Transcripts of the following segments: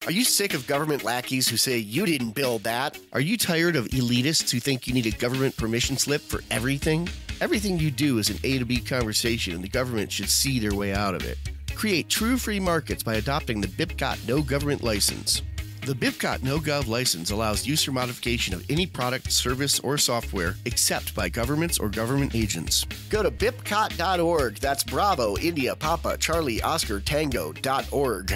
Are you sick of government lackeys who say you didn't build that? Are you tired of elitists who think you need a government permission slip for everything? Everything you do is an A to B conversation, and the government should see their way out of it. Create true free markets by adopting the BIPCOT No Government License. The BIPCOT No Gov license allows use or modification of any product, service, or software except by governments or government agents. Go to bipcot.org. That's Bravo, India, Papa, Charlie, Oscar, Tango.org.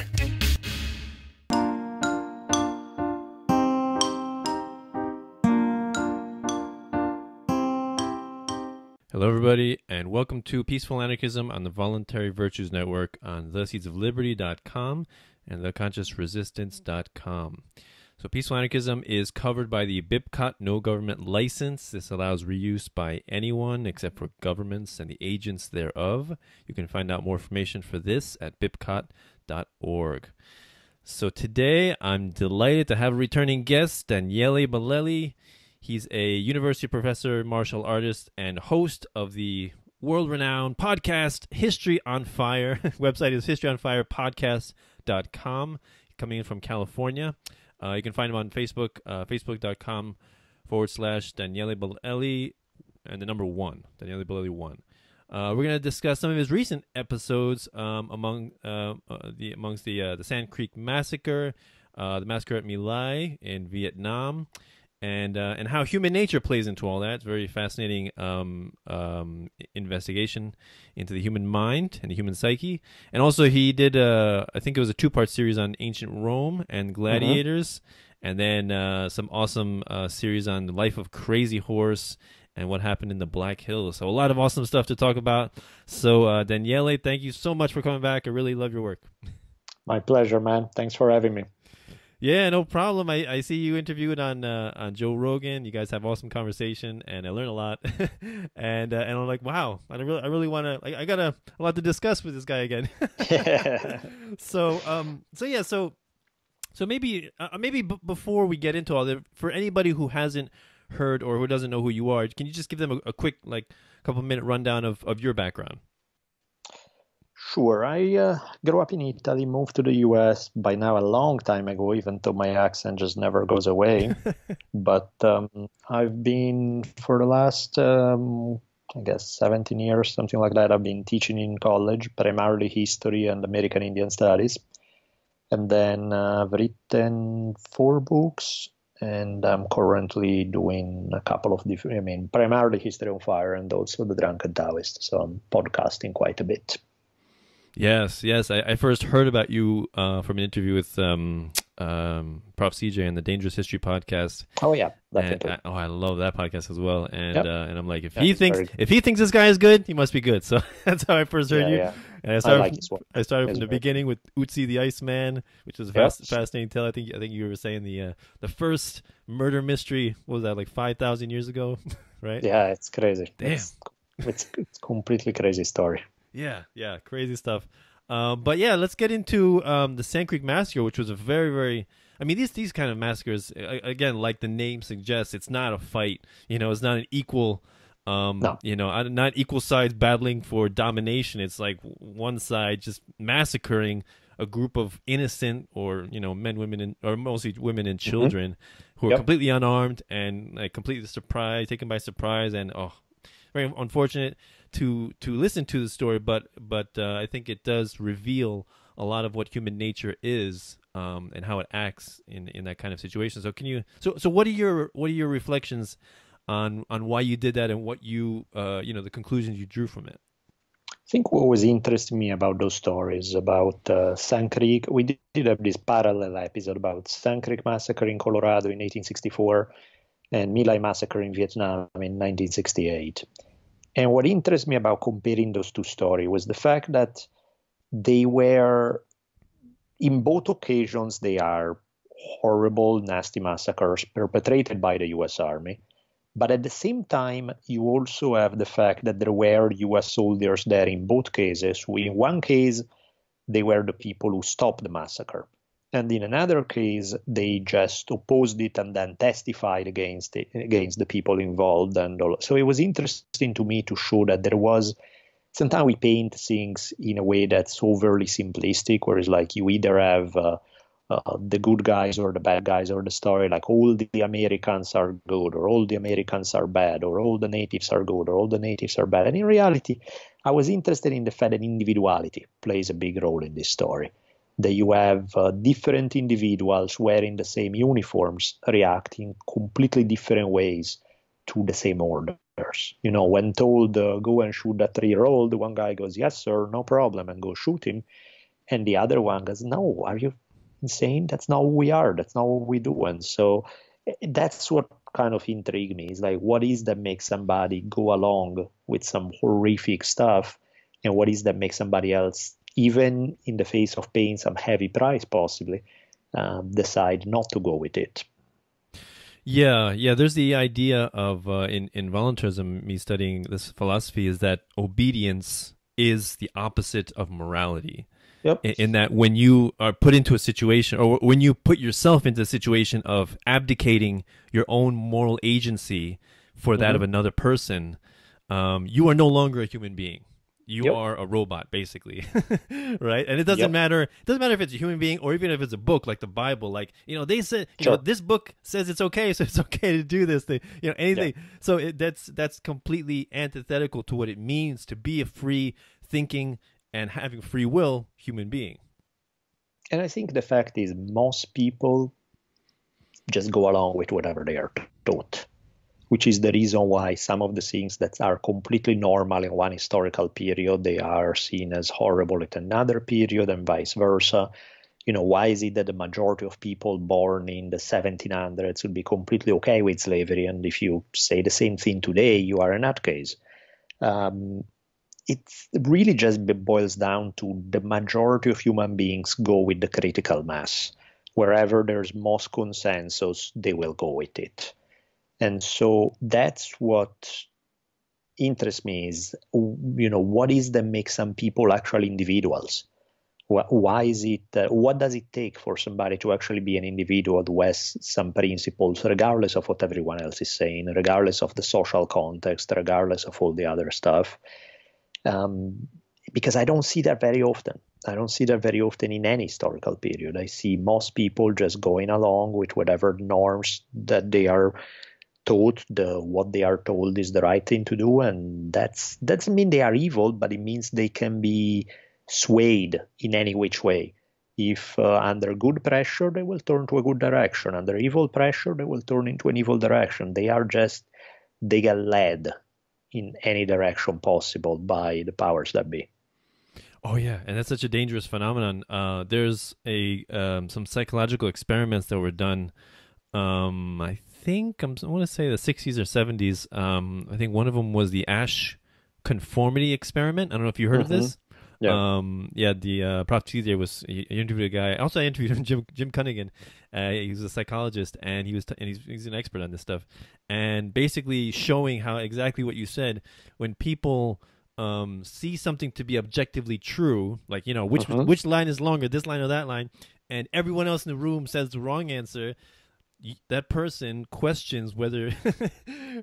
Hello, everybody, and welcome to Peaceful Anarchism on the Voluntary Virtues Network on theseedsofliberty.com and theconsciousresistance.com. So Peaceful Anarchism is covered by the BIPCOT No Government License. This allows reuse by anyone except for governments and the agents thereof. You can find out more information for this at bipcot.org. So today, I'm delighted to have a returning guest, Daniele Bolleli. He's a university professor, martial artist, and host of the world-renowned podcast History on Fire. Website is historyonfirepodcast.com. Coming in from California. You can find him on Facebook, facebook.com/Daniele Bolleli, and the number 1, Daniele Bolleli 1. We're going to discuss some of his recent episodes amongst the Sand Creek Massacre, the massacre at My Lai in Vietnam, and how human nature plays into all that. It's a very fascinating investigation into the human mind and the human psyche. And also he did, I think it was a 2-part series on ancient Rome and gladiators, and then some awesome series on the life of Crazy Horse and what happened in the Black Hills. So a lot of awesome stuff to talk about. So Daniele, thank you so much for coming back. I really love your work. My pleasure, man. Thanks for having me. Yeah, no problem. I see you interviewed on Joe Rogan. You guys have awesome conversation, and I learned a lot. and I'm like, wow, I really want to. I got a lot to discuss with this guy again. So maybe before we get into all that, for anybody who hasn't heard or who doesn't know who you are, can you just give them a quick, couple-minute rundown of your background? Sure. I grew up in Italy, moved to the US by now a long time ago, even though my accent just never goes away. But I've been, for the last, 17 years, something like that, I've been teaching in college, primarily history and American Indian studies. And then I've written 4 books, and I'm currently doing a couple of different, primarily History on Fire and also The Drunken Taoist. So I'm podcasting quite a bit. Yes. I first heard about you from an interview with Prof. CJ and the Dangerous History podcast. Oh yeah, definitely. I love that podcast as well. And and I'm like, if he thinks this guy is good, he must be good. So that's how I first heard you. Yeah. And I started from the beginning with Utsi the Iceman, which was a fascinating tale. I think you were saying the first murder mystery, what was that, like 5,000 years ago, right? Yeah, it's crazy. Damn, it's completely crazy story. Yeah, crazy stuff. But yeah, let's get into the Sand Creek Massacre, which was a very, very... I mean, these kind of massacres, again, like the name suggests, it's not a fight. It's not an equal... not equal sides battling for domination. It's like one side just massacring a group of innocent or, men, women, or mostly women and children who are completely unarmed and completely taken by surprise. And, very unfortunate to listen to the story, but I think it does reveal a lot of what human nature is, and how it acts in that kind of situation. So so what are your reflections on why you did that and what the conclusions you drew from it? I think what was interesting me about those stories about Sand Creek, we did have this parallel episode about Sand Creek Massacre in Colorado in 1864 and My Lai Massacre in Vietnam in 1968. And what interests me about comparing those two stories was the fact that they were, in both occasions, they are horrible, nasty massacres perpetrated by the U.S. Army. But at the same time, you also have the fact that there were U.S. soldiers there in both cases, who in one case, they were the people who stopped the massacre. And in another case, they just opposed it and then testified against the people involved. And all. So it was interesting to me to show that there was, sometimes we paint things in a way that's overly simplistic, where it's like you either have the good guys or the bad guys, or the story like all the Americans are good or all the Americans are bad or all the natives are good or all the natives are bad. And in reality, I was interested in the fact that individuality plays a big role in this story. That you have different individuals wearing the same uniforms reacting completely different ways to the same orders. You know, when told, go and shoot that 3-year-old, one guy goes, yes, sir, no problem, and go shoot him. And the other one goes, no, are you insane? That's not who we are. That's not what we do. And so that's what kind of intrigued me. Is like, what is that makes somebody go along with some horrific stuff, and what is that makes somebody else, even in the face of paying some heavy price possibly, decide not to go with it. Yeah. There's the idea of in voluntarism, me studying this philosophy, is that obedience is the opposite of morality. Yep. In that when you are put into a situation, or when you put yourself into a situation of abdicating your own moral agency for that of another person, you are no longer a human being. You are a robot, basically, right? And it doesn't matter. It doesn't matter if it's a human being or even if it's a book like the Bible. Like, you know, they said, you know, this book says it's okay, so it's okay to do this thing. You know, anything. Yeah. So that's completely antithetical to what it means to be a free thinking and having free will human being. And I think the fact is most people just go along with whatever they are taught, which is the reason why some of the things that are completely normal in one historical period, they are seen as horrible at another period, and vice versa. You know, why is it that the majority of people born in the 1700s would be completely okay with slavery, and if you say the same thing today, you are a nutcase? It really just boils down to the majority of human beings go with the critical mass. Wherever there's most consensus, they will go with it. And so that's what interests me is, you know, what is that makes some people actual individuals? Why is it, what does it take for somebody to actually be an individual who has some principles, regardless of what everyone else is saying, regardless of the social context, regardless of all the other stuff? Because I don't see that very often. I don't see that very often in any historical period. I see most people just going along with whatever norms that they are taught, what they are told is the right thing to do, and that doesn't mean they are evil, but it means they can be swayed in any which way. If under good pressure, they will turn to a good direction. Under evil pressure, they will turn into an evil direction. They get led in any direction possible by the powers that be. Oh yeah, and that's such a dangerous phenomenon. There's some psychological experiments that were done. I want to say the 60s or 70s. I think one of them was the Ash conformity experiment. I don't know if you heard of this. Yeah. The Prof. Tuesday he interviewed a guy. Also, I interviewed Jim Cunningham. He's a psychologist, and he's an expert on this stuff. And basically showing how exactly what you said, when people see something to be objectively true, like, you know, which line is longer, this line or that line, and everyone else in the room says the wrong answer, that person questions whether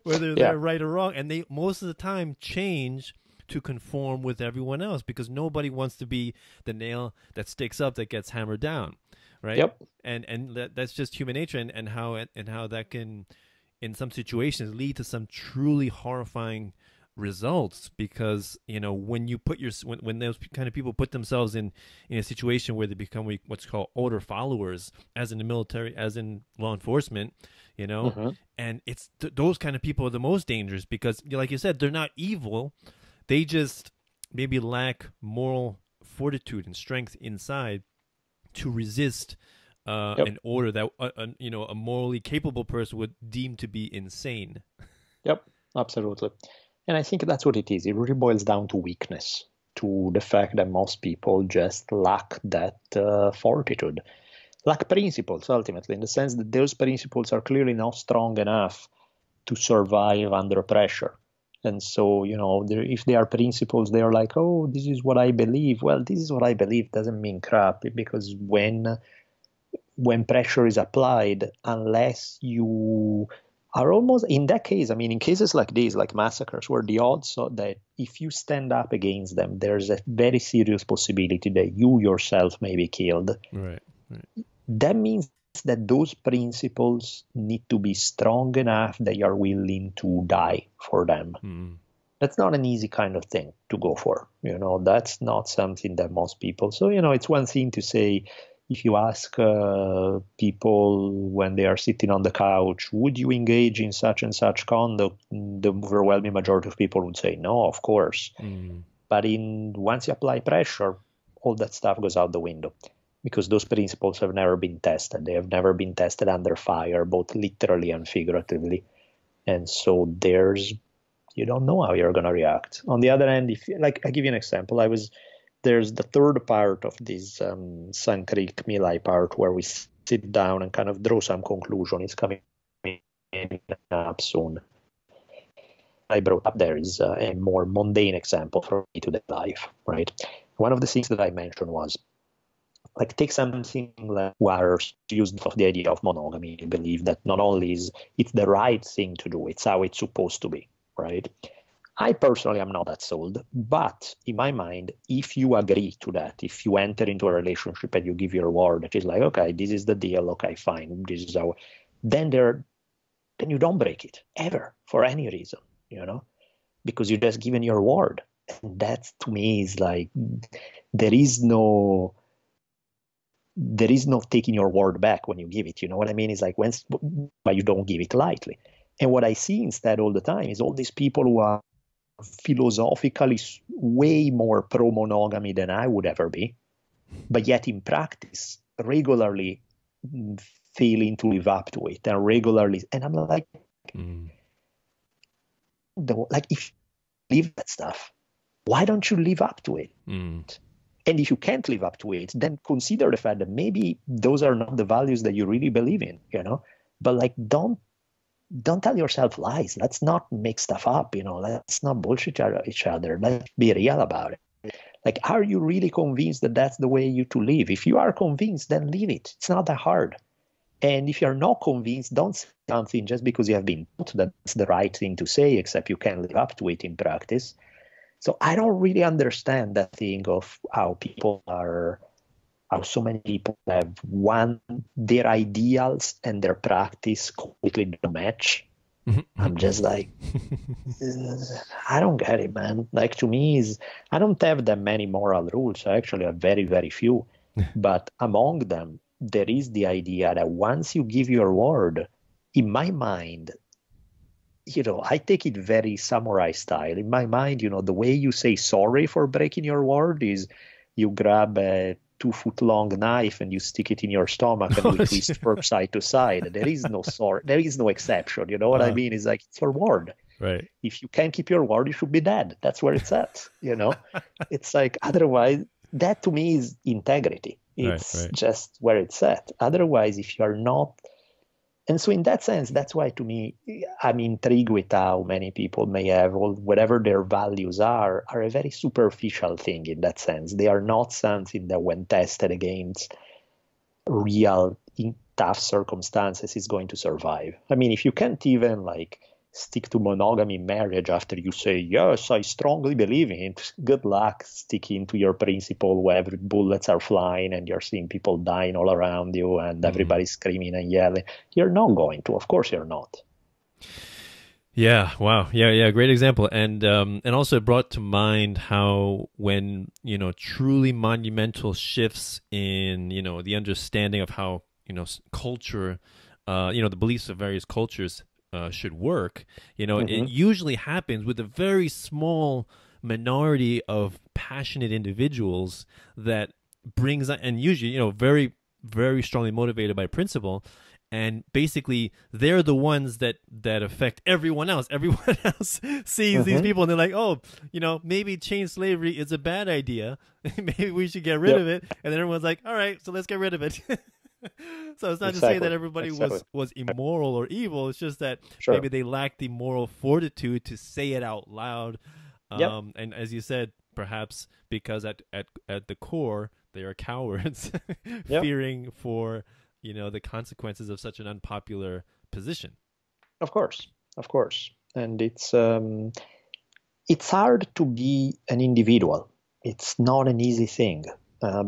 they're right or wrong, and they most of the time change to conform with everyone else, because nobody wants to be the nail that sticks up that gets hammered down, right? Yep. And that's just human nature, and how that can, in some situations, lead to some truly horrifying results, because, you know, when you put when those kind of people put themselves in a situation where they become what's called order followers, as in the military, as in law enforcement, you know, and it's those kind of people are the most dangerous, because, like you said, they're not evil. They just maybe lack moral fortitude and strength inside to resist an order that a morally capable person would deem to be insane. Yep, absolutely. And I think that's what it is. It really boils down to weakness, to the fact that most people just lack that fortitude, lack principles, ultimately, in the sense that those principles are clearly not strong enough to survive under pressure. And so, you know, if they are principles, they are like, oh, this is what I believe. Well, this is what I believe doesn't mean crap, because when pressure is applied, unless you are almost, in that case, I mean, in cases like these, like massacres, where the odds are that if you stand up against them, there's a very serious possibility that you yourself may be killed. Right. that means that those principles need to be strong enough that you are willing to die for them. Mm. That's not an easy kind of thing to go for. That's not something that most people. So, it's one thing to say, if you ask people when they are sitting on the couch, would you engage in such and such conduct? The overwhelming majority of people would say no, of course. Mm. But once you apply pressure, all that stuff goes out the window, because those principles have never been tested. They have never been tested under fire, both literally and figuratively. And so you don't know how you're going to react. On the other hand, I give you an example. There's the third part of this Sand Creek Milai part where we sit down and kind of draw some conclusion. It's coming up soon. I brought up there is a more mundane example from day-to-day life, right? One of the things that I mentioned was, take something like warriors used of the idea of monogamy. You believe that not only is it's the right thing to do, it's how it's supposed to be, right? I personally am not that sold, but in my mind, if you agree to that, if you enter into a relationship and you give your word, it is like, okay, this is the deal, okay, fine, this is how, then you don't break it ever for any reason, because you're just given your word. And that to me is like, there is no taking your word back when you give it. You know what I mean? It's like but you don't give it lightly. And what I see instead all the time is all these people who are philosophically way more pro-monogamy than I would ever be, but yet in practice regularly failing to live up to it, and I'm like, if you live that stuff, why don't you live up to it? And if you can't live up to it, then consider the fact that maybe those are not the values that you really believe in, but don't tell yourself lies. Let's not make stuff up, let's not bullshit each other. Let's be real about it. Are you really convinced that that's the way you to live? If you are convinced, then live it. It's not that hard. And if you're not convinced, don't say something just because you have been told that's the right thing to say, except you can't live up to it in practice. So I don't really understand that thing of how so many people have their ideals and their practice completely don't match. I'm just like, I don't get it, man. To me, I don't have that many moral rules. I actually have very, very few. But among them, there is the idea that once you give your word, in my mind, I take it very samurai style. In my mind, the way you say sorry for breaking your word is you grab a 2-foot-long knife and you stick it in your stomach and you twist from side to side. There is no sorry. There is no exception. You know what I mean? It's like, it's your word. Right. If you can't keep your word, you should be dead. That's where it's at. It's like, otherwise, that to me is integrity. It's just where it's at. Otherwise, if you are not. And so in that sense, that's why to me, I'm intrigued with how many people may have, whatever their values are a very superficial thing in that sense. They are not something that when tested against real, in tough circumstances, is going to survive. I mean, if you can't even stick to monogamy marriage after you say, yes, I strongly believe in it, good luck sticking to your principle where bullets are flying and you're seeing people dying all around you and everybody's screaming and yelling. You're not going to. Of course you're not. Yeah. Wow. Yeah. Great example. And also it brought to mind how when, truly monumental shifts in, the understanding of how, culture, the beliefs of various cultures should work, it usually happens with a very small minority of passionate individuals that brings, and usually, very, very strongly motivated by principle. And basically, they're the ones that affect everyone else. Everyone else sees these people and they're like, oh, maybe chain slavery is a bad idea. Maybe we should get rid of it. And then everyone's like, all right, so let's get rid of it. So it's not to say that everybody was immoral or evil. It's just that maybe they lacked the moral fortitude to say it out loud. And as you said, perhaps because at the core, they are cowards, fearing for, the consequences of such an unpopular position. Of course. And it's hard to be an individual. It's not an easy thing.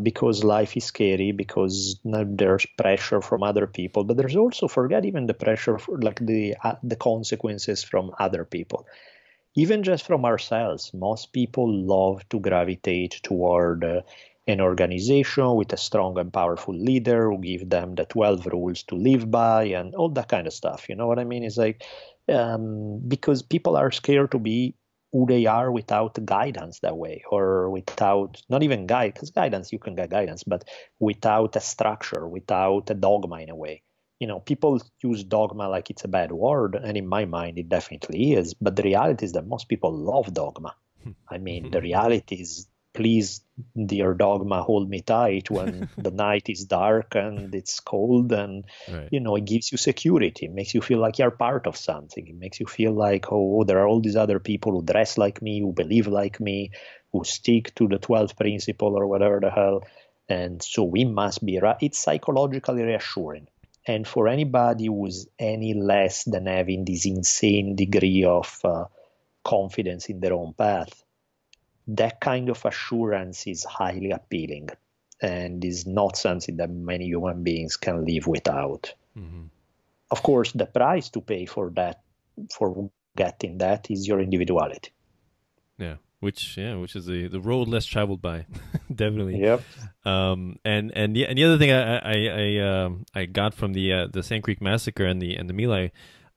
because life is scary, because there's pressure from other people, but there's also, forget even the pressure for like the consequences from other people, even just from ourselves. Most people love to gravitate toward an organization with a strong and powerful leader who give them the 12 rules to live by and all that kind of stuff. You know what I mean? It's like because people are scared to be who they are without guidance that way, or without not even guide, because guidance, you can get guidance, but without a structure, without a dogma in a way. You know, people use dogma like it's a bad word, and in my mind it definitely is, but the reality is that most people love dogma. I mean, the reality is, please, dear dogma, hold me tight when the night is dark and it's cold, and Right. you know, it gives you security. It makes you feel like you're part of something. It makes you feel like, oh, there are all these other people who dress like me, who believe like me, who stick to the 12th principle or whatever the hell, and so we must be right. It's psychologically reassuring. And for anybody who's any less than having this insane degree of confidence in their own path, that kind of assurance is highly appealing and is not something that many human beings can live without. Mm-hmm. Of course, the price to pay for that, for getting that, is your individuality. Yeah, which is the road less traveled by, definitely. Yep. And the other thing I got from the Sand Creek Massacre and the My Lai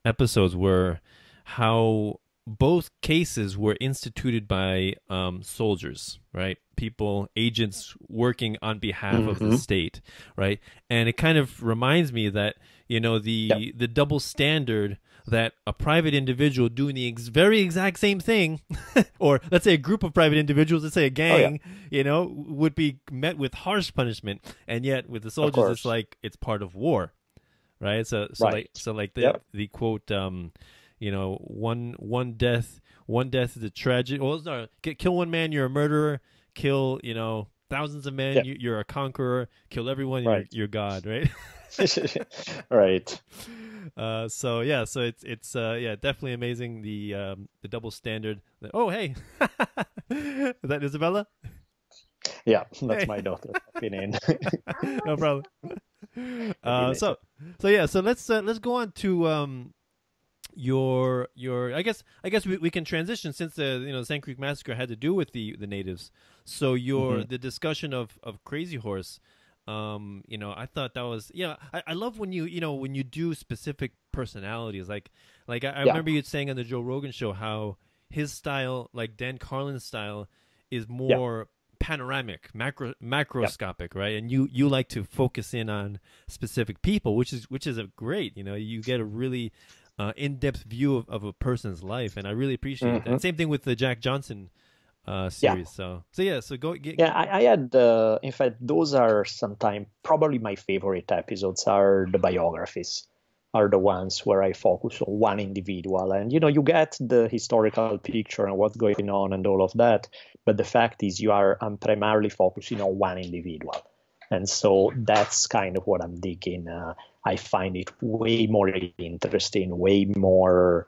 episodes were how both cases were instituted by soldiers, right? People, agents working on behalf of the state, right? And it kind of reminds me that, you know, the double standard that a private individual doing the very exact same thing, or let's say a group of private individuals, let's say a gang, you know, would be met with harsh punishment, and yet with the soldiers, it's like it's part of war, right? So like the quote, you know, one death is a tragedy. Well, no, kill one man, you're a murderer. Kill, you know, thousands of men, you're a conqueror. Kill everyone, you're God, right? Right. So it's definitely amazing, the double standard. Oh, hey, is that Isabella? Yeah, that's my daughter. In. No problem. So let's go on to your I guess we can transition, since the Sand Creek Massacre had to do with the natives. So the discussion of Crazy Horse. I thought that was, I love when when you do specific personalities, like I remember you saying on the Joe Rogan show how his style, like Dan Carlin's style, is more panoramic, macroscopic, right? And you like to focus in on specific people, which is a great, you get a really in-depth view of a person's life, and I really appreciate that. Same thing with the Jack Johnson series. So go get. I had in fact, those are sometimes probably my favorite episodes are the biographies, are the ones where I focus on one individual, and you get the historical picture and what's going on and all of that, but the fact is I'm primarily focusing on one individual, and so that's kind of what I'm digging. I find it way more interesting, way more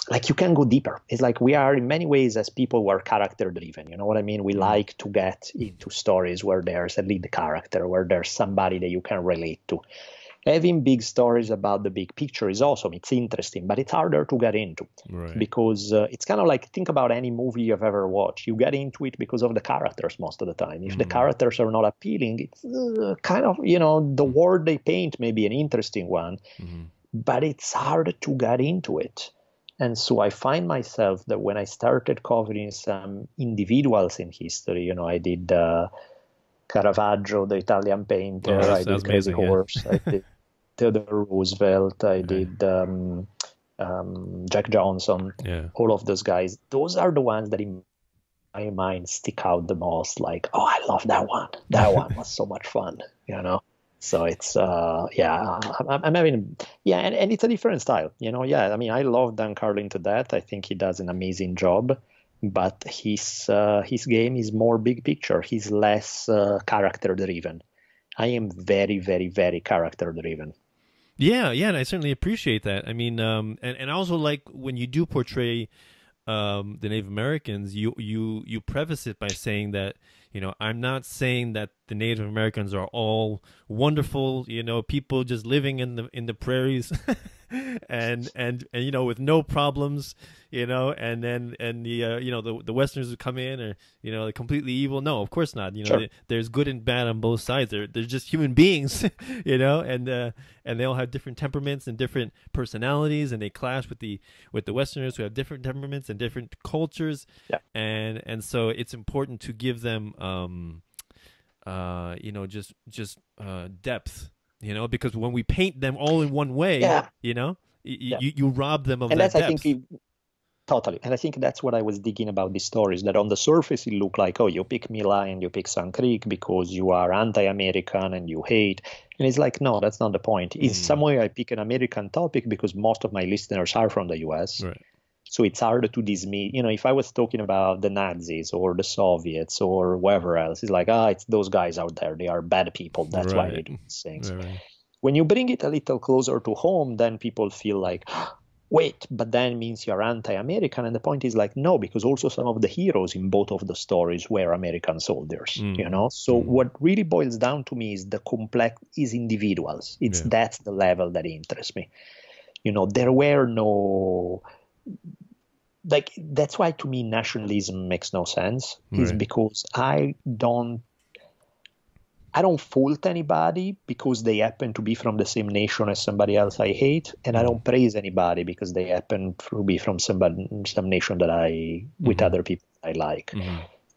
like you can go deeper. It's like we are in many ways, as people, who are character driven. You know what I mean? We like to get into stories where there's a lead character, where there's somebody that you can relate to. Having big stories about the big picture is awesome. It's interesting, but it's harder to get into, right? Because it's kind of like, think about any movie you've ever watched. You get into it because of the characters most of the time. If the characters are not appealing, it's kind of, the world they paint may be an interesting one, but it's hard to get into it. And so I find myself that when I started covering some individuals in history, I did Caravaggio, the Italian painter, I did Crazy Horse, I did Theodore Roosevelt, I did Jack Johnson, all of those guys. Those are the ones that in my mind stick out the most, like, oh, I love that one. That one was so much fun, So it's, I'm having, and it's a different style, I mean, I love Dan Carlin to death. I think he does an amazing job, but his game is more big picture. He's less character driven. I am very, very, very character driven. Yeah, and I certainly appreciate that. I mean, and I also like when you do portray the Native Americans, you preface it by saying that I'm not saying that the Native Americans are all wonderful, people just living in the prairies and with no problems, and the Westerners who come in are, they're completely evil. No, of course not. Sure. There's good and bad on both sides. They're just human beings, and they all have different temperaments and different personalities, and they clash with the Westerners who have different temperaments and different cultures. Yeah. And so it's important to give them depth, because when we paint them all in one way, you rob them of and that that's, depth. I think, totally. And I think that's what I was digging about these stories, that on the surface it looked like, oh, you pick Mila and you pick Sand Creek because you are anti-American and you hate. And it's like, no, that's not the point. It's some way I pick an American topic because most of my listeners are from the US. Right. So it's harder to dismiss. If I was talking about the Nazis or the Soviets or whoever else, it's like, it's those guys out there. They are bad people. That's why they do these things. Right. When you bring it a little closer to home, then people feel like, wait, but that means you're anti-American. And the point is like, no, because also some of the heroes in both of the stories were American soldiers, So what really boils down to me is the complex is individuals. That's the level that interests me. There were no... Like, that's why to me nationalism makes no sense, is because I don't fault anybody because they happen to be from the same nation as somebody else I hate, and I don't praise anybody because they happen to be from some nation that with other people I like.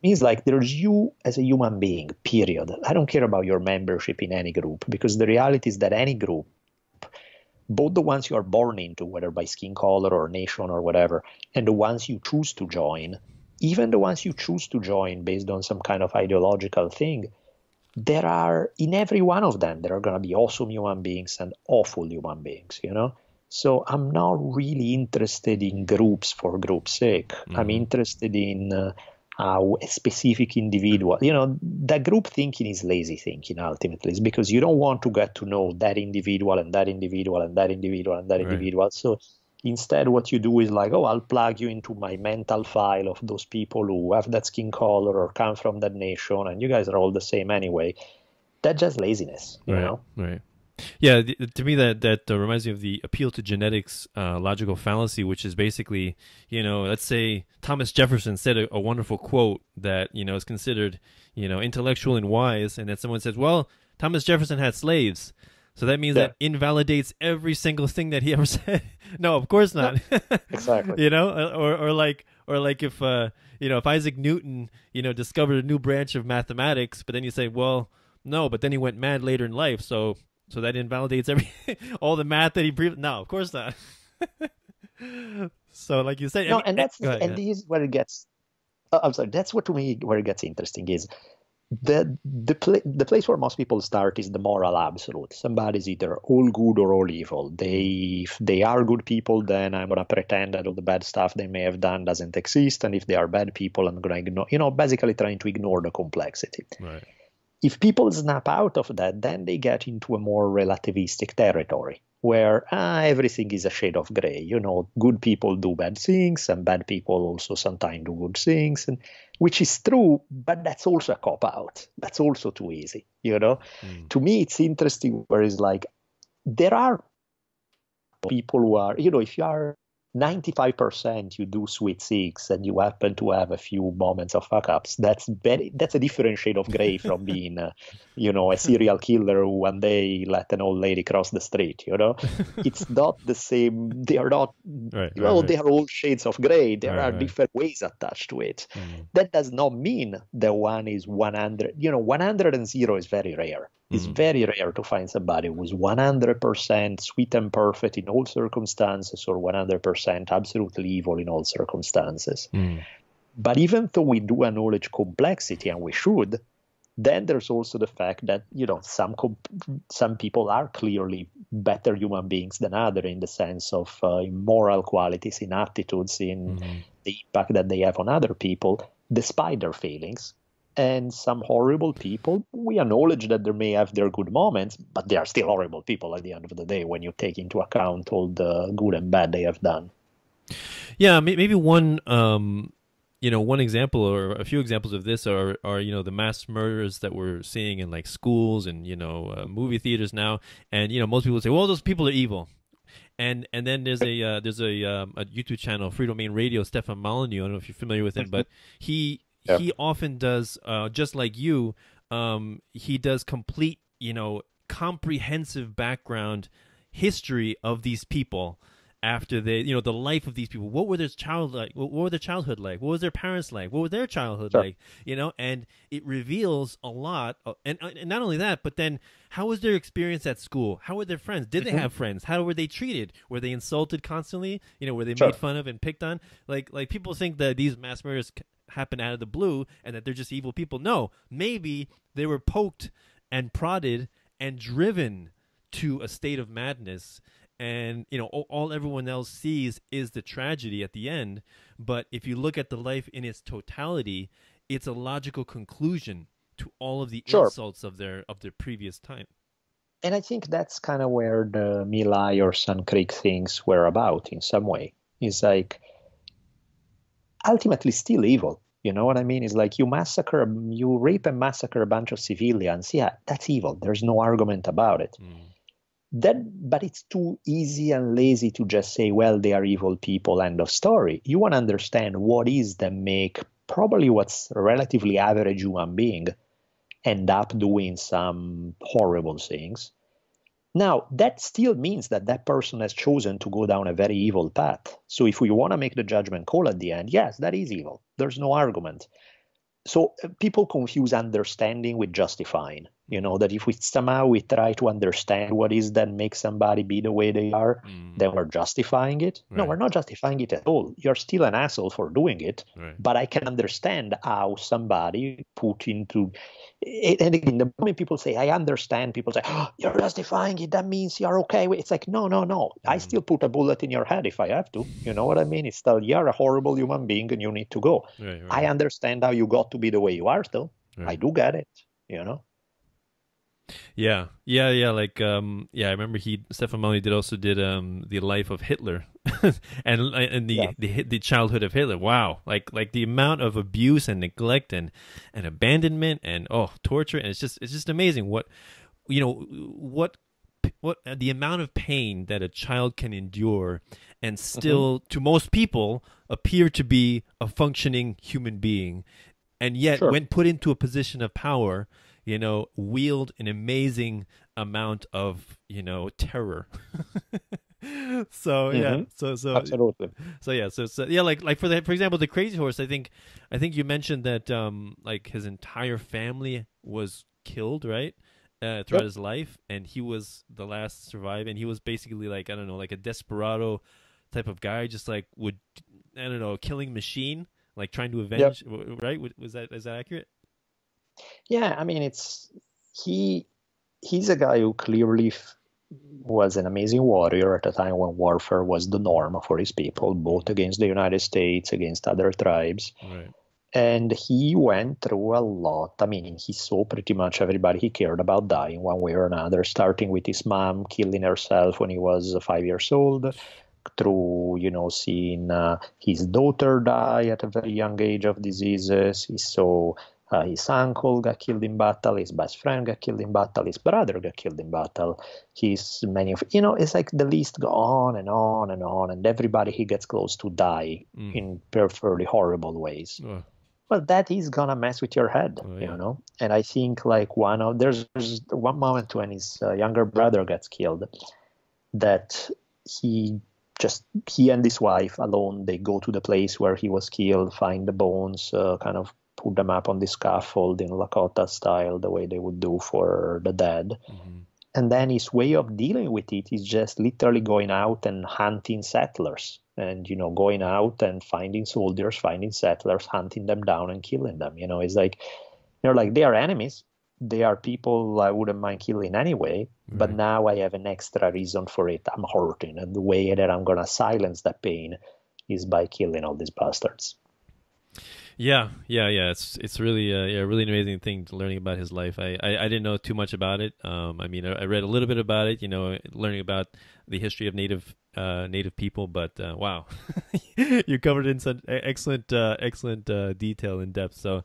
Means like there's you as a human being, period. I don't care about your membership in any group, because the reality is that any group, both the ones you are born into, whether by skin color or nation or whatever, and the ones you choose to join, even the ones you choose to join based on some kind of ideological thing, there are, in every one of them, there are going to be awesome human beings and awful human beings, So I'm not really interested in groups for group's sake. I'm interested in a specific individual. That group thinking is lazy thinking ultimately. It's because you don't want to get to know that individual and that individual and that individual and that individual. So instead what you do is like, I'll plug you into my mental file of those people who have that skin color or come from that nation, and you guys are all the same anyway. That's just laziness, you know? Right. Yeah, to me that reminds me of the appeal to genetics logical fallacy, which is basically, let's say Thomas Jefferson said a wonderful quote that, is considered, intellectual and wise, and then someone says, well, Thomas Jefferson had slaves, so that means that invalidates every single thing that he ever said. No, of course not. Exactly. Or like if if Isaac Newton, discovered a new branch of mathematics, but then you say, well, no, but then he went mad later in life, so that invalidates all the math that he no, of course not. So like you said, this is where it gets. I'm sorry. That's what to me where it gets interesting is the place where most people start is the moral absolute. Somebody's either all good or all evil. If they are good people, then I'm gonna pretend that all the bad stuff they may have done doesn't exist, and if they are bad people, I'm gonna ignore. Basically trying to ignore the complexity. Right. If people snap out of that, then they get into a more relativistic territory where everything is a shade of gray. Good people do bad things, and bad people also sometimes do good things, which is true, but that's also a cop-out. That's also too easy, To me, it's interesting where it's like, there are people who are, if you are 95% you do sweet things and you happen to have a few moments of fuck-ups, that's a different shade of gray from being a serial killer who one day let an old lady cross the street. It's not the same. They are not they are all shades of gray. There are different ways attached to it. That does not mean that one is 100. 100 and 0 is very rare. It's very rare to find somebody who's 100% sweet and perfect in all circumstances, or 100% absolutely evil in all circumstances. But even though we do acknowledge complexity, and we should, then there's also the fact that some people are clearly better human beings than others, in the sense of moral qualities, in attitudes, in the impact that they have on other people, despite their failings. And some horrible people, we acknowledge that they may have their good moments, but they are still horrible people at the end of the day when you take into account all the good and bad they have done. Yeah, maybe one one example or a few examples of this are the mass murders that we're seeing in like schools and movie theaters now, and most people say, well, those people are evil. And then there's a YouTube channel, Free Domain Radio, Stefan Molyneux. I don't know if you're familiar with him, but he often does just like you. He does complete, comprehensive background history of these people after they, the life of these people. What were their childhood like? What were their childhood like? What was their parents like? What was their childhood like? And it reveals a lot. And not only that, but then how was their experience at school? How were their friends? Did they have friends? How were they treated? Were they insulted constantly? Were they made fun of and picked on? Like people think that these mass murders happen out of the blue and that they're just evil people. No, maybe they were poked and prodded and driven to a state of madness. And, all everyone else sees is the tragedy at the end. But if you look at the life in its totality, it's a logical conclusion to all of the insults of their previous time. And I think that's kind of where the My Lai or Sand Creek things were about in some way. It's like ultimately still evil. You know what I mean? It's like you rape and massacre a bunch of civilians. Yeah, that's evil. There's no argument about it. But it's too easy and lazy to just say, well, they are evil people, end of story. You want to understand what is that make probably what's a relatively average human being end up doing some horrible things. Now, that still means that that person has chosen to go down a very evil path. So if we want to make the judgment call at the end, yes, that is evil. There's no argument. So people confuse understanding with justifying. That if we try to understand what is that makes somebody be the way they are, then we're justifying it. Right. No, we're not justifying it at all. You're still an asshole for doing it. Right. But I can understand how somebody put into... And again, the moment people say, I understand, people say, oh, you're justifying it, that means you're okay with it. It's like, no. I still put a bullet in your head if I have to. You know what I mean? It's still, you're a horrible human being and you need to go. Right. I understand how you got to be the way you are still. Right. I do get it, Yeah. Like, I remember Stefan Molyneux did the life of Hitler, and the childhood of Hitler. Wow, like the amount of abuse and neglect and abandonment and torture, and it's just amazing what the amount of pain that a child can endure and still, to most people, appear to be a functioning human being, and yet when put into a position of power, wield an amazing amount of, terror. So absolutely. Like for example, the Crazy Horse. I think you mentioned that like his entire family was killed, right? Throughout his life, and he was the last to survive, and he was basically like, I don't know, like a desperado type of guy, just like killing machine, like trying to avenge. Right? Is that accurate? Yeah, I mean, he's a guy who clearly was an amazing warrior at a time when warfare was the norm for his people, both against the United States, against other tribes. Right. And he went through a lot. I mean, he saw pretty much everybody he cared about dying one way or another, starting with his mom killing herself when he was 5 years old, through, seeing his daughter die at a very young age of diseases. He saw his uncle got killed in battle, his best friend got killed in battle, his brother got killed in battle. It's like the list goes on and on and on, and everybody he gets close to die in fairly horrible ways. Well, that is gonna mess with your head, And I think like there's one moment when his younger brother gets killed, that he and his wife alone, they go to the place where he was killed, find the bones, kind of put them up on the scaffold in Lakota style, the way they would do for the dead. And then his way of dealing with it is just literally going out and hunting settlers, and going out and finding soldiers, finding settlers, hunting them down and killing them. It's like they are enemies, they are people I wouldn't mind killing anyway, but now I have an extra reason for it. I'm hurting, and the way that I'm gonna silence that pain is by killing all these bastards. Yeah. It's really a really amazing thing learning about his life. I didn't know too much about it. I mean, I read a little bit about it. Learning about the history of Native native people. But wow, you covered in such excellent detail and depth. So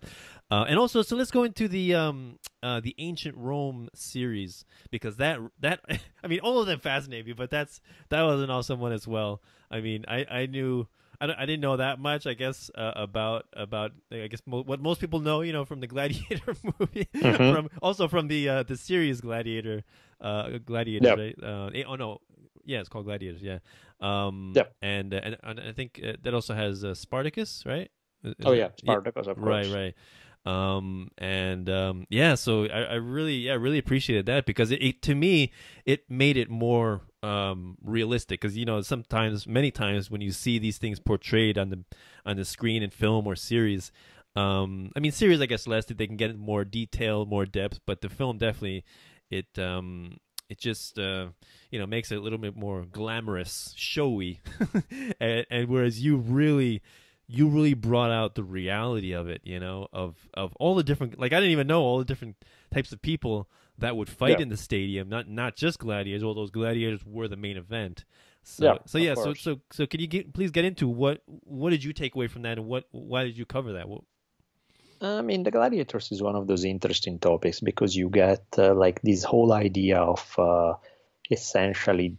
and also, so let's go into the ancient Rome series, because that I mean, all of them fascinate me, but that was an awesome one as well. I mean, I didn't know that much, I guess, about I guess what most people know, from the Gladiator movie, from the series Gladiator, Gladiators, Yep. right? Oh no, yeah, it's called Gladiators, yeah. Yep. And I think that also has Spartacus, right? Oh yeah, Spartacus, of course. Right. Yeah, so I really appreciated that, because it to me, it made it more realistic, because many times when you see these things portrayed on the screen in film or series, I mean, series I guess less, they can get more detail, more depth, but the film definitely it just makes it a little bit more glamorous, showy, and whereas you really brought out the reality of it, of all the different, like, I didn't even know all the different types of people that would fight in the stadium, not just gladiators, although those gladiators were the main event. So could you please get into what did you take away from that, and why did you cover that? I mean, the Gladiators is one of those interesting topics, because you get like this whole idea of essentially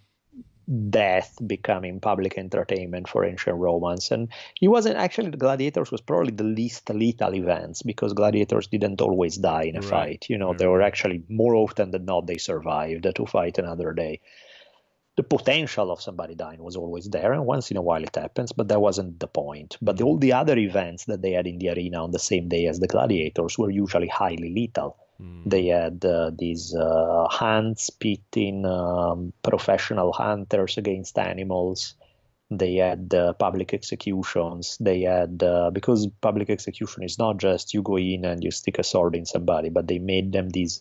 death becoming public entertainment for ancient Romans. And it wasn't actually, the Gladiators was probably the least lethal events, because gladiators didn't always die in a fight. They were actually, more often than not, they survived to fight another day. The potential of somebody dying was always there, and once in a while it happens, but that wasn't the point. But all the other events that they had in the arena on the same day as the gladiators were usually highly lethal. They had these hunts pitting professional hunters against animals. They had public executions. They had, because public execution is not just you go in and you stick a sword in somebody, but they made them these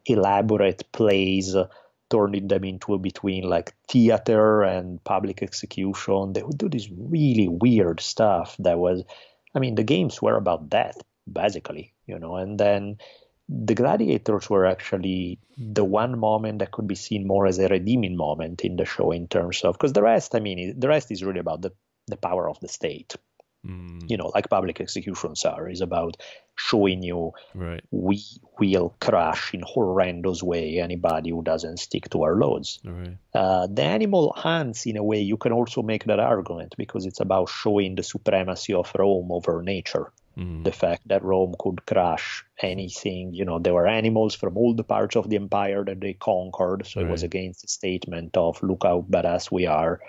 elaborate plays, turning them into between like theater and public execution. They would do this really weird stuff that was, I mean, the games were about death, basically, and then the gladiators were actually the one moment that could be seen more as a redeeming moment in the show, in terms of, because the rest is really about the power of the state. Like public executions is about showing you, we will crush in horrendous way anybody who doesn't stick to our laws. The animal hunts, in a way, you can also make that argument, because it's about showing the supremacy of Rome over nature. The fact that Rome could crush anything, there were animals from all the parts of the empire that they conquered, so it was against the statement of, look how badass we are,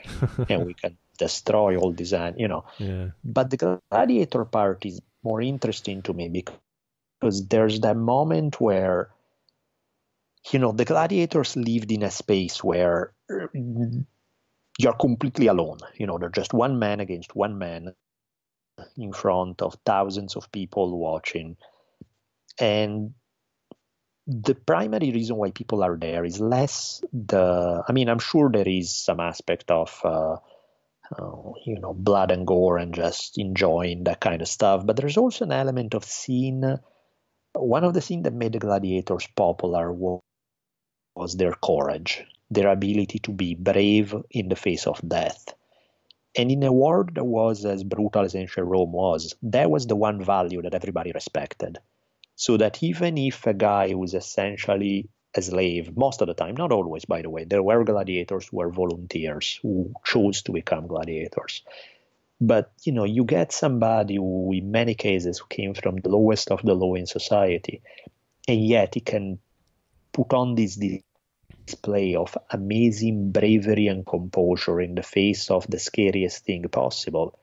and we can destroy all this, But the gladiator part is more interesting to me, because there's that moment where, the gladiators lived in a space where you're completely alone. They're just one man against one man in front of thousands of people watching. And the primary reason why people are there is less I'm sure there is some aspect of blood and gore and just enjoying that kind of stuff. But there's also an element of seeing, one of the things that made the gladiators popular was their courage, their ability to be brave in the face of death. And in a world that was as brutal as ancient Rome was, that was the one value that everybody respected. So that even if a guy who was essentially a slave, most of the time, not always, by the way, there were gladiators who were volunteers who chose to become gladiators. But, you get somebody who, in many cases, came from the lowest of the low in society, and yet he can put on this display of amazing bravery and composure in the face of the scariest thing possible.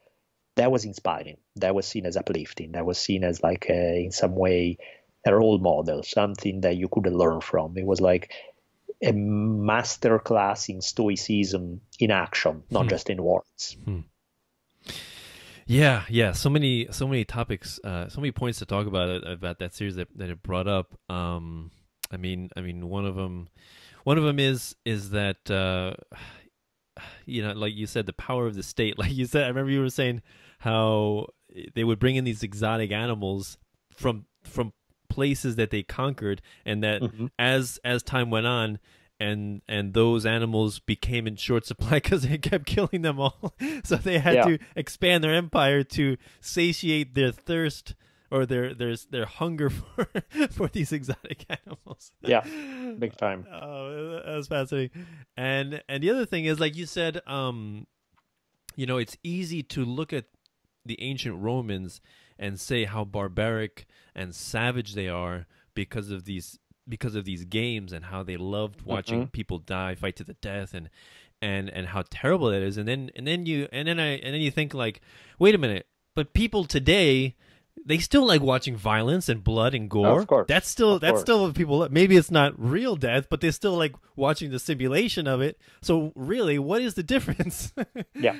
That was inspiring. That was seen as uplifting. That was seen as like, in some way, a role model, something that you could learn from. It was like a master class in stoicism in action, not just in words. Yeah. So many topics, so many points to talk about that series that it brought up. I mean, one of them is that like you said, the power of the state. Like you said, I remember you were saying how they would bring in these exotic animals from places that they conquered, and that as time went on, and those animals became in short supply because they kept killing them all. So they had to expand their empire to satiate their thirst or their hunger for these exotic animals. Yeah, big time. Oh, that was fascinating. And the other thing is, like you said, it's easy to look at the ancient Romans and say how barbaric and savage they are because of these games and how they loved watching people die, fight to the death, and how terrible that is. And then you think, like, wait a minute, but people today, they still like watching violence and blood and gore. Of course. That's still what people. Maybe it's not real death, but they still like watching the simulation of it. So really, what is the difference? Yeah,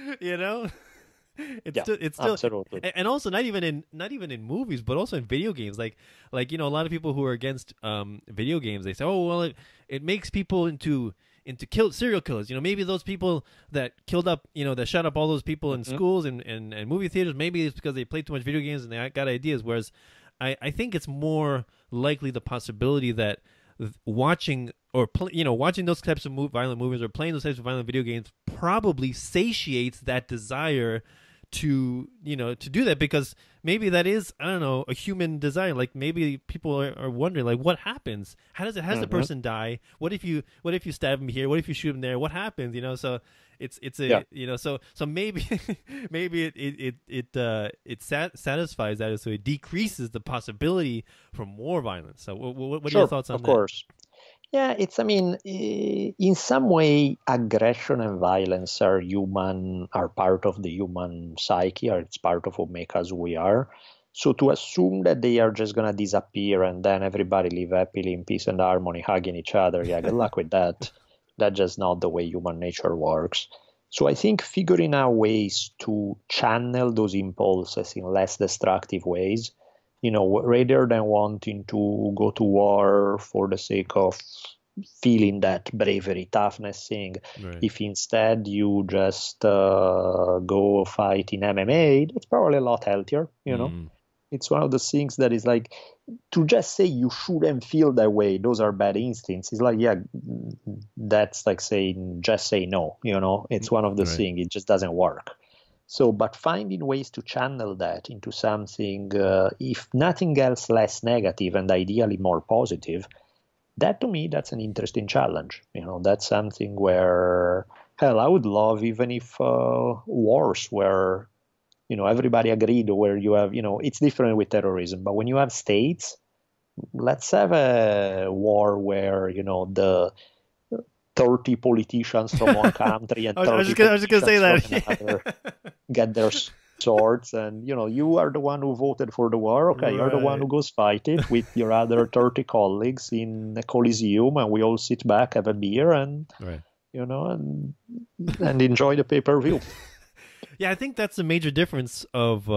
It's still absolutely. And also not even in movies, but also in video games. Like a lot of people who are against video games, they say, oh well, it makes people into serial killers. Maybe those people that killed up, that shot up all those people in schools and movie theaters, maybe it's because they played too much video games and they got ideas. Whereas I think it's more likely the possibility that watching or watching those types of violent movies or playing those types of violent video games probably satiates that desire to do that, because maybe that is, I don't know, a human desire. Like maybe people are wondering, like, what happens? How does the person die? What if you stab him here? What if you shoot him there? What happens? So it's so maybe it satisfies that, so it decreases the possibility for more violence. So what are your thoughts on that? Of course. Yeah, in some way, aggression and violence are part of the human psyche, or it's part of what makes us who we are. So to assume that they are just going to disappear and then everybody live happily in peace and harmony, hugging each other, yeah, good luck with that. That's just not the way human nature works. So I think figuring out ways to channel those impulses in less destructive ways, rather than wanting to go to war for the sake of feeling that bravery, toughness thing. Right. If instead you just go fight in MMA, that's probably a lot healthier, It's one of the things that is like, to just say you shouldn't feel that way, those are bad instincts. It's like, yeah, that's like saying, just say no, It's one of the things, it just doesn't work. So, but finding ways to channel that into something, if nothing else, less negative and ideally more positive, that to me, that's an interesting challenge. That's something where, hell, I would love even if wars where, everybody agreed, where you have, it's different with terrorism, but when you have states, let's have a war where, the 30 politicians from one country and 30 I was just gonna say that. From another get their swords, and you are the one who voted for the war. Okay, you're the one who goes fight it with your other 30 colleagues in a coliseum, and we all sit back, have a beer, and and enjoy the pay-per-view. Yeah, I think that's the major difference of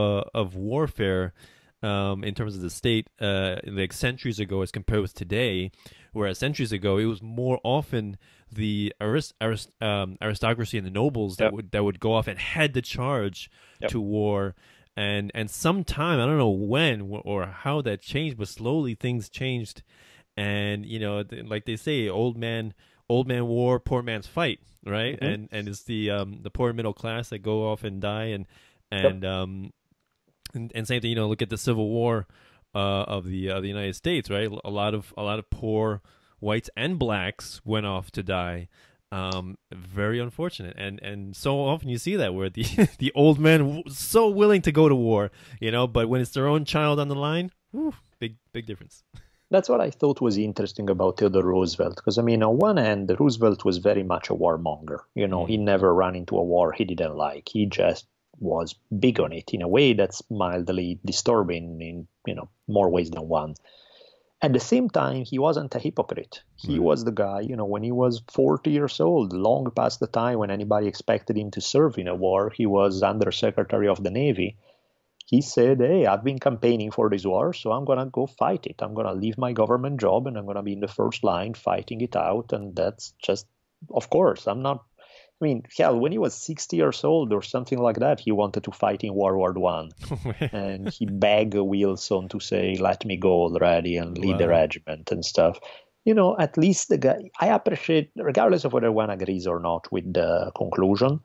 warfare in terms of the state, like centuries ago as compared with today. Whereas centuries ago, it was more often the aristocracy and the nobles that would go off and head the charge to war, and sometime, I don't know when or how that changed, but slowly things changed, and like they say, old man war, poor man's fight, right? And it's the poor middle class that go off and die, and same thing. Look at the Civil War of the United States, right? A lot of poor whites and blacks went off to die. Very unfortunate, and so often you see that where the old men so willing to go to war, but when it's their own child on the line, big difference. That's what I thought was interesting about Theodore Roosevelt, because on one hand, Roosevelt was very much a warmonger. He never ran into a war he didn't like. He just was big on it in a way that's mildly disturbing in more ways than one. At the same time, he wasn't a hypocrite. He was the guy, when he was 40 years old, long past the time when anybody expected him to serve in a war, he was Undersecretary of the Navy. He said, hey, I've been campaigning for this war, so I'm going to go fight it. I'm going to leave my government job and I'm going to be in the first line fighting it out. And that's just, of course, hell, when he was 60 years old or something like that, he wanted to fight in World War I. And he begged Wilson to say, let me go already and lead the regiment and stuff. at least the guy, I appreciate, regardless of whether one agrees or not with the conclusion,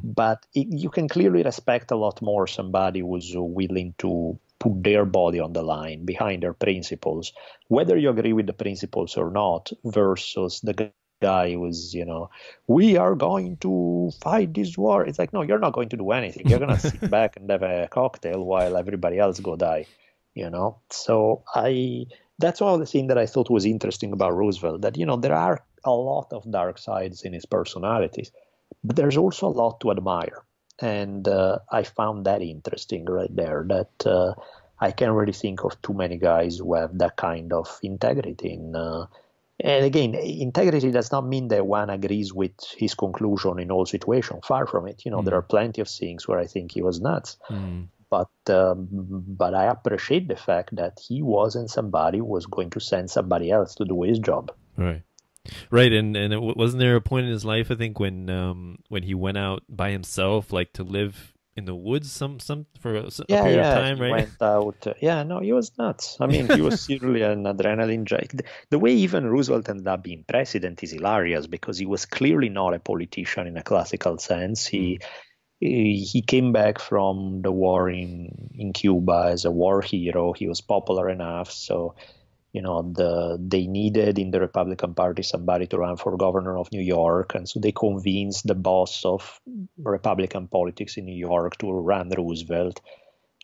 but you can clearly respect a lot more somebody who's willing to put their body on the line behind their principles, whether you agree with the principles or not, versus the guy who's, we are going to fight this war. It's like, no, you're not going to do anything. You're going to sit back and have a cocktail while everybody else go die, So that's one of the things that I thought was interesting about Roosevelt, that, there are a lot of dark sides in his personalities, but there's also a lot to admire. And I found that interesting right there, that I can't really think of too many guys who have that kind of integrity. And again, integrity does not mean that one agrees with his conclusion in all situations. Far from it. There are plenty of things where I think he was nuts. But I appreciate the fact that he wasn't somebody who was going to send somebody else to do his job. Right, and wasn't there a point in his life, I think, when he went out by himself, like to live in the woods, some for a period of time, right? Went out. No, he was nuts. I mean, he was seriously an adrenaline junkie. The way even Roosevelt ended up being president is hilarious, because he was clearly not a politician in a classical sense. He came back from the war in Cuba as a war hero. He was popular enough, so they needed in the Republican Party somebody to run for governor of New York, and so they convinced the boss of Republican politics in New York to run Roosevelt.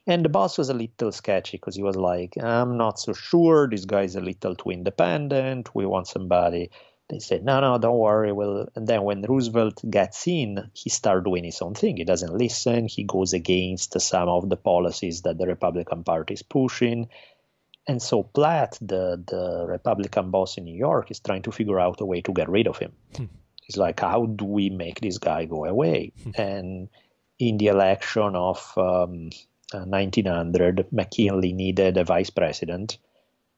And the boss was a little sketchy, because he was like, I'm not so sure, this guy's a little too independent, we want somebody. They said, no, don't worry. And then when Roosevelt gets in, he starts doing his own thing. He doesn't listen. He goes against some of the policies that the Republican Party is pushing. And so Platt, the Republican boss in New York, is trying to figure out a way to get rid of him. He's like, how do we make this guy go away? And in the election of 1900, McKinley needed a vice president.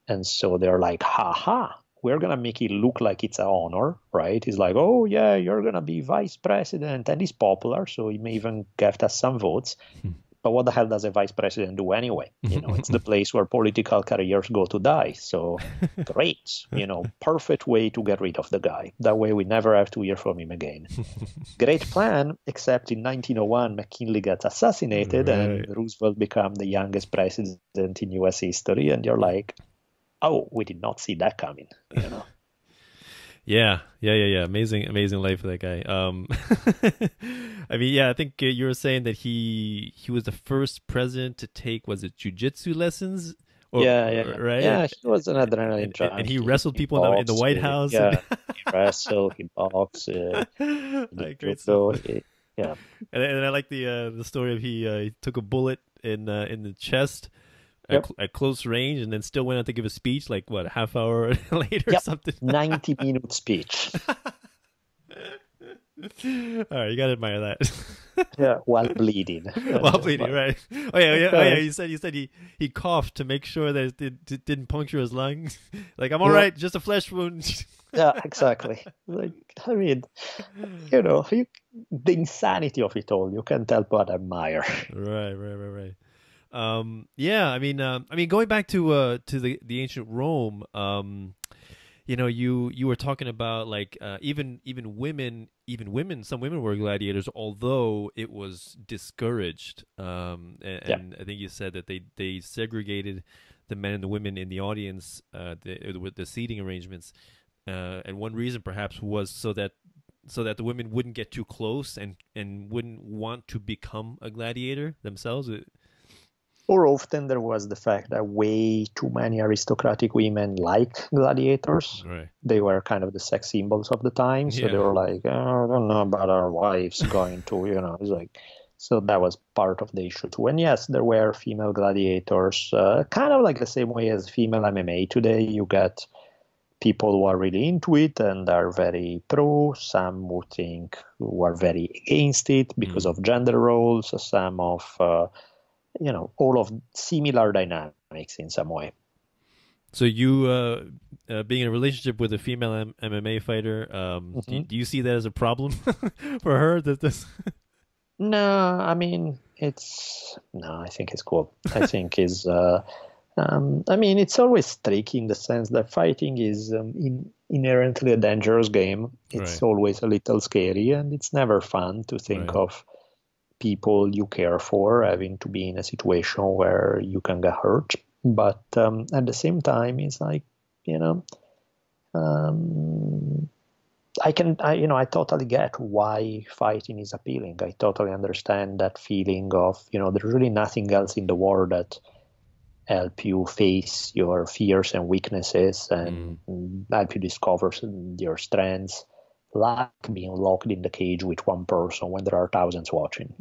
And so they're like, we're going to make it look like it's an honor, right? He's like, oh, yeah, you're going to be vice president. And he's popular, so he may even get us some votes. But what the hell does a vice president do anyway? It's the place where political careers go to die. So great, perfect way to get rid of the guy. That way we never have to hear from him again. Great plan, except in 1901, McKinley gets assassinated and Roosevelt becomes the youngest president in U.S. history. And you're like, oh, we did not see that coming, Yeah. Amazing life for that guy. I mean, I think you were saying that he was the first president to take, was it jiu-jitsu lessons? Right? Yeah, he was an adrenaline junkie. And he wrestled people in the White House. Yeah, he wrestled, he boxed. Great stuff. And I like the story of he took a bullet in the chest. At close range, and then still went out to give a speech, like what, a half hour later or something? 90-minute speech. All right, you gotta admire that. While bleeding. Right? Oh yeah. You said he coughed to make sure that it didn't puncture his lungs. Like, I'm all right, just a flesh wound. Yeah, exactly. Like, I mean, the insanity of it all, you can't help but admire. Right. I mean, going back to the ancient Rome, you were talking about like even women, some women were gladiators, although it was discouraged. And I think you said that they segregated the men and the women in the audience with the seating arrangements, and one reason perhaps was so that the women wouldn't get too close and wouldn't want to become a gladiator themselves. Or often there was the fact that way too many aristocratic women liked gladiators. Right. They were kind of the sex symbols of the time. So they were like, I don't know about our wives going to, it's like, so that was part of the issue too. And yes, there were female gladiators, kind of like the same way as female MMA today. You get people who are really into it and are very pro, some who are very against it because of gender roles, some of... all of similar dynamics in some way. So you, being in a relationship with a female MMA fighter, do you see that as a problem for her? No, I mean, I think it's cool. I think I mean, it's always tricky in the sense that fighting is inherently a dangerous game. It's always a little scary, and it's never fun to think of people you care for having to be in a situation where you can get hurt. But at the same time, it's like, I totally get why fighting is appealing. I totally understand that feeling of, there's really nothing else in the world that help you face your fears and weaknesses and help you discover your strengths, like being locked in the cage with one person when there are thousands watching.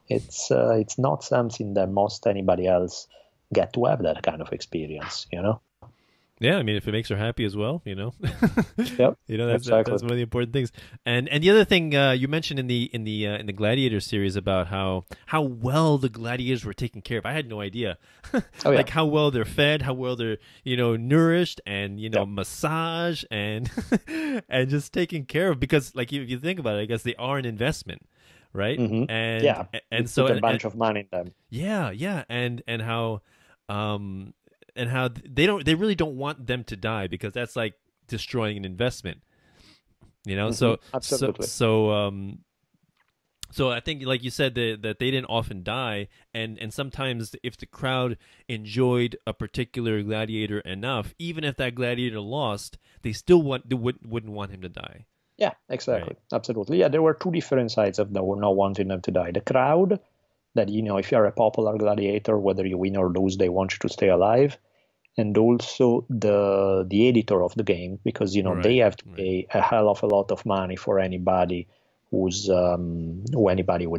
It's not something that most anybody else get to have that kind of experience. Yeah, I mean, if it makes her happy as well, Yep, that's one of the important things. And the other thing you mentioned in the Gladiator series about how well the gladiators were taken care of. I had no idea, like how well they're fed, how well they're nourished, and massage and and just taken care of. Because like if you think about it, I guess they are an investment, right? Mm-hmm. And so put a bunch of money in them. Yeah, and how. And how they really don't want them to die because that's like destroying an investment, So absolutely. So I think, like you said, that they didn't often die, and sometimes if the crowd enjoyed a particular gladiator enough, even if that gladiator lost, they still wouldn't want him to die. Yeah, exactly, absolutely. Yeah, there were two different sides of not wanting them to die. The crowd, that, if you're a popular gladiator, whether you win or lose, they want you to stay alive. And also the editor of the game, because, they have to pay a hell of a lot of money for anybody who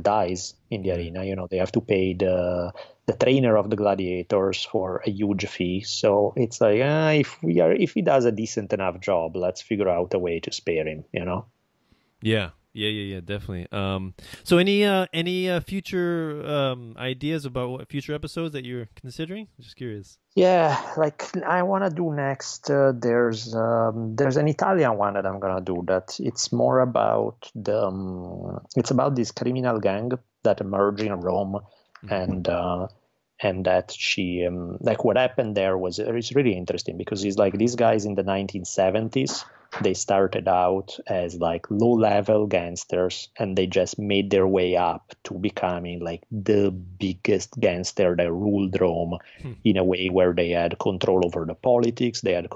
dies in the arena. They have to pay the trainer of the gladiators for a huge fee. So it's like, if he does a decent enough job, let's figure out a way to spare him, Yeah, definitely. So any future ideas about future episodes that you're considering? I'm just curious. Yeah, like I want to do next. There's an Italian one that I'm gonna do. That it's more about it's about this criminal gang that emerged in Rome, and that she like what happened there was it's really interesting because it's like these guys in the 1970s. They started out as like low-level gangsters, and they just made their way up to becoming like the biggest gangster that ruled Rome in a way where they had control over the politics, they end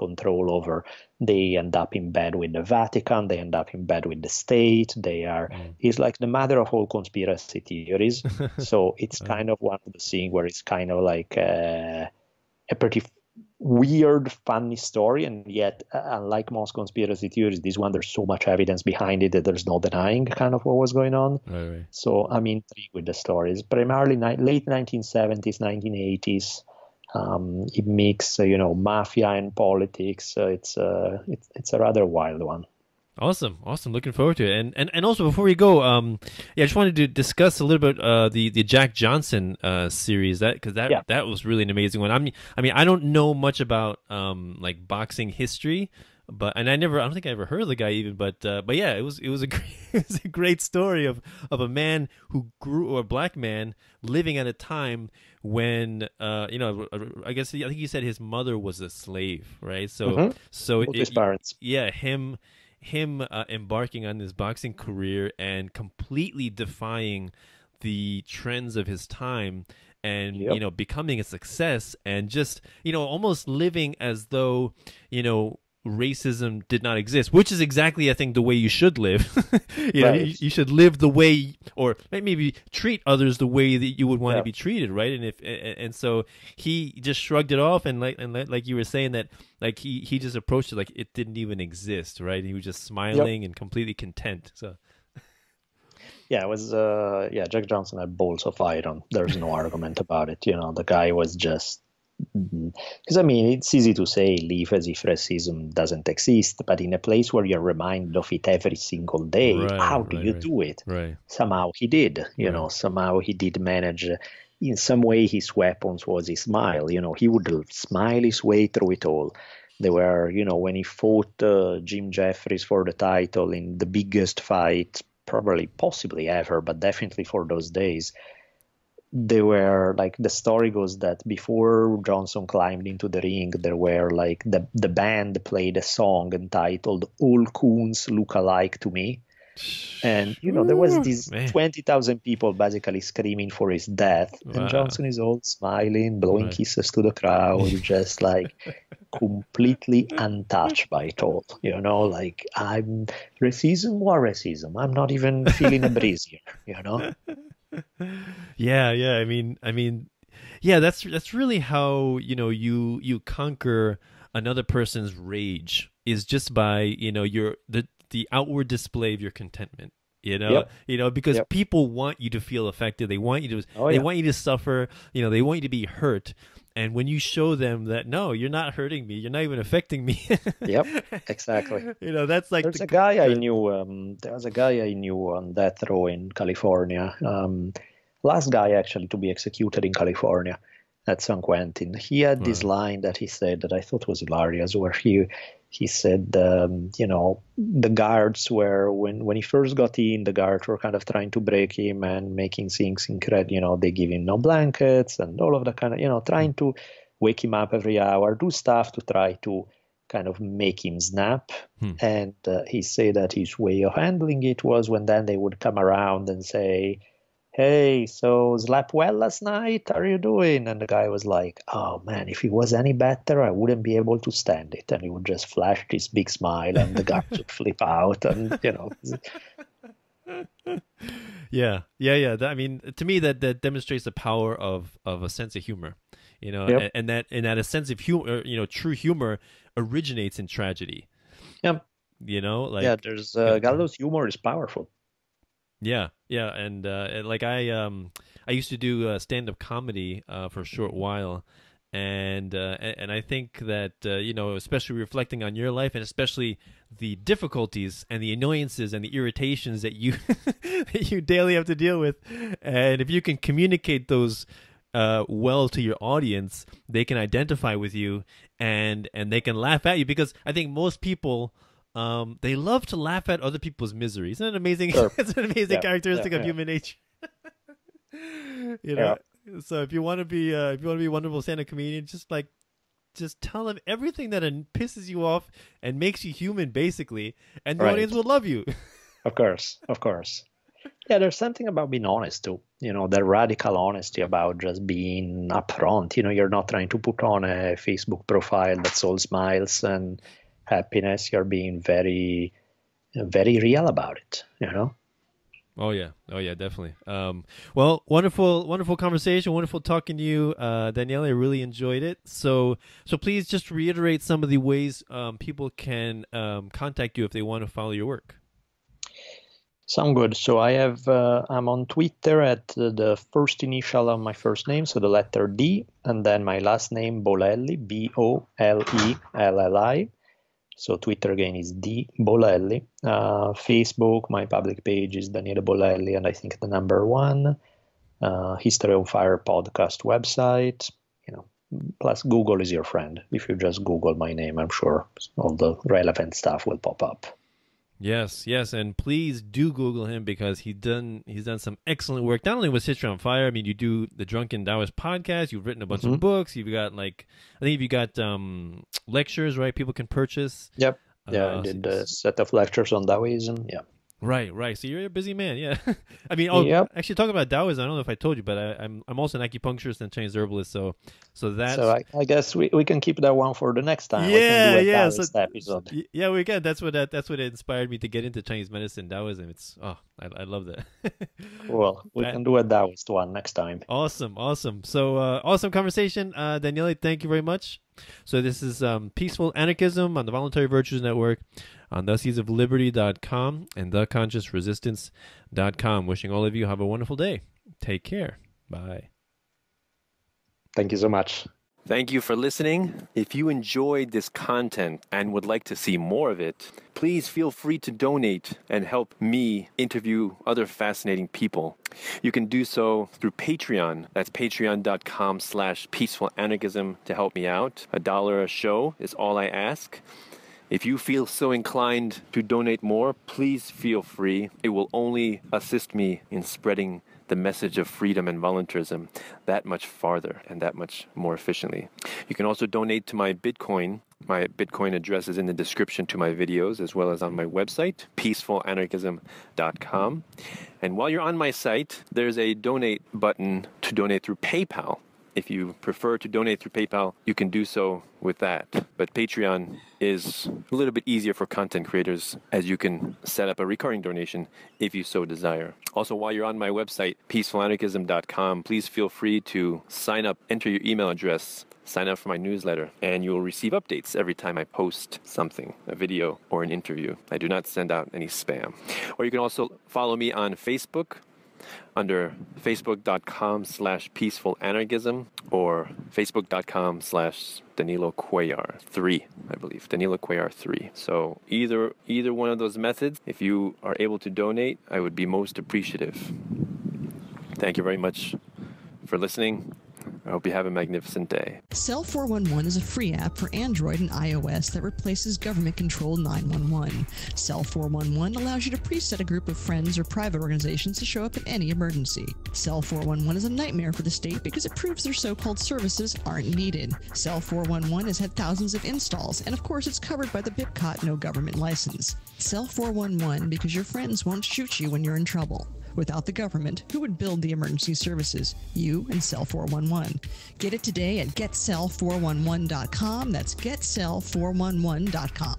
up in bed with the Vatican, they end up in bed with the state, it's like the mother of all conspiracy theories. So it's kind of one of the things where it's kind of like a pretty weird, funny story, and yet, unlike most conspiracy theories, this one there's so much evidence behind it that there's no denying kind of what was going on. Right. So I'm intrigued with the stories. Primarily late 1970s, 1980s. It mixes, mafia and politics. It's a rather wild one. Awesome. Looking forward to it. And also before we go, I just wanted to discuss a little bit the Jack Johnson series because that was really an amazing one. I mean I don't know much about like boxing history, I don't think I ever heard of the guy even, but yeah, it was a great story of a man who grew, or a black man living at a time when I think he said his mother was a slave, right? So his parents. Yeah, him embarking on this boxing career and completely defying the trends of his time and becoming a success and just almost living as though racism did not exist, which is exactly, I think, the way you should live. You should live the way, or maybe treat others the way that you would want to be treated, right? And so he just shrugged it off, and like you were saying, that like he just approached it like it didn't even exist, right? And he was just smiling and completely content. So yeah, it was Jack Johnson had balls of iron. There's no argument about it. The guy was just. Because it's easy to say live as if racism doesn't exist, but in a place where you're reminded of it every single day, how do you do it? Right. Somehow he did, somehow he did manage. In some way, his weapons was his smile. He would smile his way through it all. There were, when he fought Jim Jeffries for the title in the biggest fight, possibly ever, but definitely for those days. they were like, the story goes that before Johnson climbed into the ring, there were like the band played a song entitled "All Coons Look Alike to Me." And, there was these Man. 20,000 people basically screaming for his death. Wow. And Johnson is all smiling, blowing kisses to the crowd, just like completely untouched by it all. Like, I'm racism, war racism. I'm not even feeling a breeze here. Yeah. I mean, yeah, that's really how, you conquer another person's rage, is just by, the outward display of your contentment. Because Yep. people want you to feel affected. They want you to want you to suffer, they want you to be hurt. And when you show them that, no, you're not hurting me, you're not even affecting me. Yep, exactly. That's like There's a guy I knew. There was a guy I knew on death row in California. Last guy actually to be executed in California at San Quentin. He had this line that he said that I thought was hilarious, where he said, the guards were, when he first got in, the guards were kind of trying to break him and making things incredible. They give him no blankets and all of that kind of, trying to wake him up every hour, do stuff to try to kind of make him snap. And he said that his way of handling it was when then they would come around and say, "Hey, so slept well last night? How are you doing?" And the guy was like, "Oh man, if it was any better, I wouldn't be able to stand it." And he would just flash this big smile, and the guy would flip out, and Yeah. I mean, to me, that demonstrates the power of a sense of humor, Yep. and that a sense of humor, true humor originates in tragedy. Yep. Like, there's gallows humor is powerful. Yeah, and like I used to do stand-up comedy for a short while, and I think that especially reflecting on your life, and especially the difficulties and the annoyances and the irritations that you that you daily have to deal with, and if you can communicate those well to your audience, they can identify with you, and they can laugh at you, because I think most people, they love to laugh at other people's misery. Isn't that amazing? Sure. It's an amazing characteristic of human nature. So if you want to be a wonderful stand-up comedian, just tell them everything that pisses you off and makes you human, basically, and the audience will love you. Of course. Yeah, there's something about being honest too. The radical honesty about just being upfront. You're not trying to put on a Facebook profile that's all smiles and happiness. You're being very, very real about it. Oh yeah, definitely. Well, wonderful conversation. Wonderful talking to you, Daniele. I really enjoyed it. So please just reiterate some of the ways people can contact you if they want to follow your work. Sound good. So I'm on Twitter at the first initial of my first name, so the letter D, and then my last name, Bolleli, Bollelli. So Twitter again is D Bolleli. Facebook, my public page is Daniele Bolleli, and I think the number 1. History on Fire podcast website. Plus Google is your friend. If you just Google my name, I'm sure all the relevant stuff will pop up. Yes, and please do Google him, because he's done some excellent work. Not only with History on Fire, I mean, you do the Drunken Taoist podcast. You've written a bunch of books. You've got I think you got lectures, right? People can purchase. Yep. Yeah, I did a set of lectures on Taoism. Yeah. Right. So you're a busy man, yeah. I mean, actually, talking about Taoism, I don't know if I told you, but I'm also an acupuncturist and Chinese herbalist, so that's. So I guess we can keep that one for the next time. Yeah. Taoist episode. Yeah, we can. That's what inspired me to get into Chinese medicine, Taoism. It's I love that. Cool. We can do a Taoist one next time. Awesome. So awesome conversation, Daniele. Thank you very much. So this is Peaceful Anarchism on the Voluntary Virtues Network, on theseasofliberty.com and theconsciousresistance.com. Wishing all of you have a wonderful day. Take care. Bye. Thank you so much. Thank you for listening. If you enjoyed this content and would like to see more of it, please feel free to donate and help me interview other fascinating people. You can do so through Patreon. That's patreon.com/peacefulanarchism to help me out. $1 a show is all I ask. If you feel so inclined to donate more, please feel free. It will only assist me in spreading the message of freedom and voluntarism that much farther and that much more efficiently. You can also donate to my Bitcoin. My Bitcoin address is in the description to my videos, as well as on my website, peacefulanarchism.com. And while you're on my site, there's a donate button to donate through PayPal. If you prefer to donate through PayPal, you can do so with that. But Patreon is a little bit easier for content creators, as you can set up a recurring donation if you so desire. Also, while you're on my website, peacefulanarchism.com, please feel free to sign up, enter your email address, sign up for my newsletter, and you will receive updates every time I post something, a video or an interview. I do not send out any spam. Or you can also follow me on Facebook under facebook.com/peacefulanarchism or facebook.com/Danilo Cuellar 3, I believe. Danilo Cuellar 3. So either one of those methods, if you are able to donate, I would be most appreciative. Thank you very much for listening. I hope you have a magnificent day. Cell 411 is a free app for Android and iOS that replaces government-controlled 911. Cell 411 allows you to preset a group of friends or private organizations to show up in any emergency. Cell 411 is a nightmare for the state because it proves their so-called services aren't needed. Cell 411 has had thousands of installs, and of course it's covered by the BIPCOT no government license. Cell 411 because your friends won't shoot you when you're in trouble. Without the government, who would build the emergency services? You and Cell 411. Get it today at getcell411.com. That's getcell411.com.